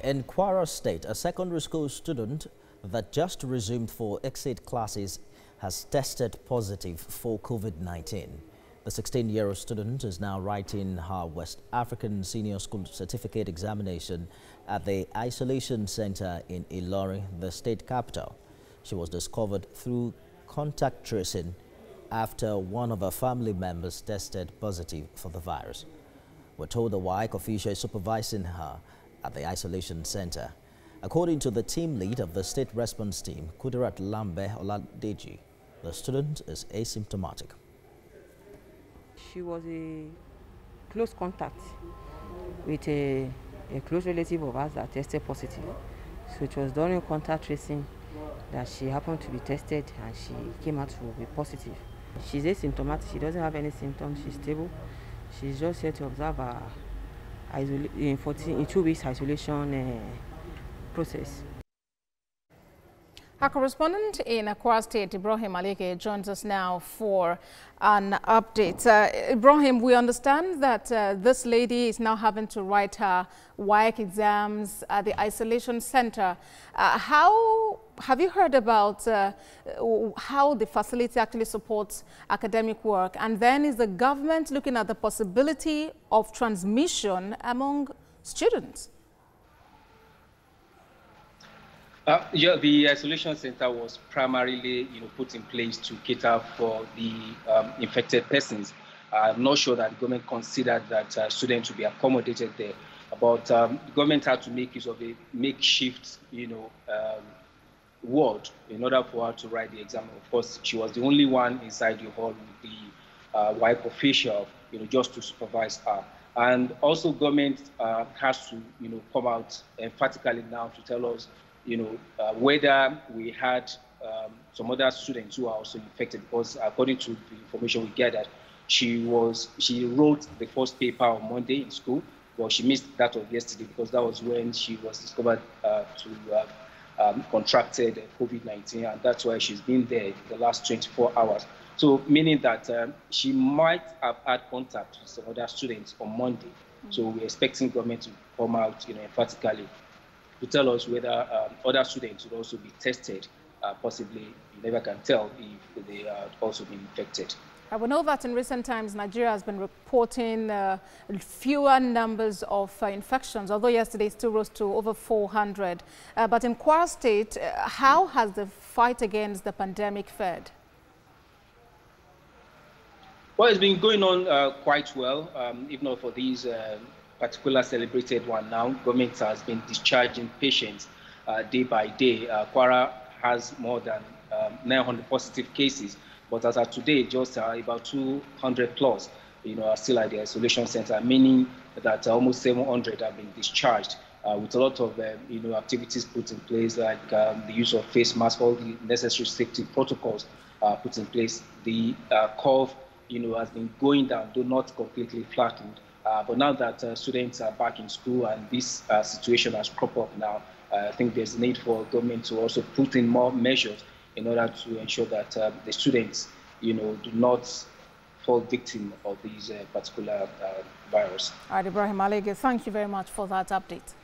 In Kwara State, a secondary school student that just resumed for exit classes has tested positive for COVID-19. The 16-year-old student is now writing her West African Senior School Certificate examination at the Isolation Center in Ilorin, the state capital. She was discovered through contact tracing after one of her family members tested positive for the virus. We're told the WAEC official is supervising her at the isolation center. According to the team lead of the state response team, Kudirat Lambe Oladeji, the student is asymptomatic. She was a close contact with a close relative of ours that tested positive. So it was during contact tracing that she happened to be tested and she came out to be positive. She's asymptomatic, she doesn't have any symptoms, she's stable. She's just here to observe her in 2 weeks isolation process. Our correspondent in Kwara State, Ibrahim Alege, joins us now for an update. Ibrahim, we understand that this lady is now having to write her WAEC exams at the isolation center. Have you heard about how the facility actually supports academic work? And then is the government looking at the possibility of transmission among students? Yeah, the isolation center was primarily, put in place to cater for the infected persons. I'm not sure that the government considered that students would be accommodated there, but the government had to make use of a makeshift, ward in order for her to write the exam. Of course, she was the only one inside the hall with the WAEC official, just to supervise her. And also, government has to, come out emphatically now to tell us whether we had some other students who are also infected, because according to the information we gathered, she wrote the first paper on Monday in school, but she missed that of yesterday because that was when she was discovered to contracted COVID-19, and that's why she's been there the last 24 hours. So meaning that she might have had contact with some other students on Monday. So we're expecting government to come out emphatically to tell us whether other students would also be tested. Possibly, you never can tell if they are also been infected. We know that in recent times, Nigeria has been reporting fewer numbers of infections, although yesterday it still rose to over 400. But in Kwara State, how has the fight against the pandemic fared? Well, it's been going on quite well, if not for these particular celebrated one now. Government has been discharging patients day by day. Kwara has more than 900 positive cases, but as of today, just about 200 plus, are still at the isolation center, meaning that almost 700 have been discharged with a lot of activities put in place, like the use of face masks, all the necessary safety protocols put in place. The curve, has been going down, though not completely flattened. But now that students are back in school and this situation has cropped up now, I think there's a need for government to also put in more measures in order to ensure that the students, do not fall victim of these particular virus. All right, Ibrahim Alege, thank you very much for that update.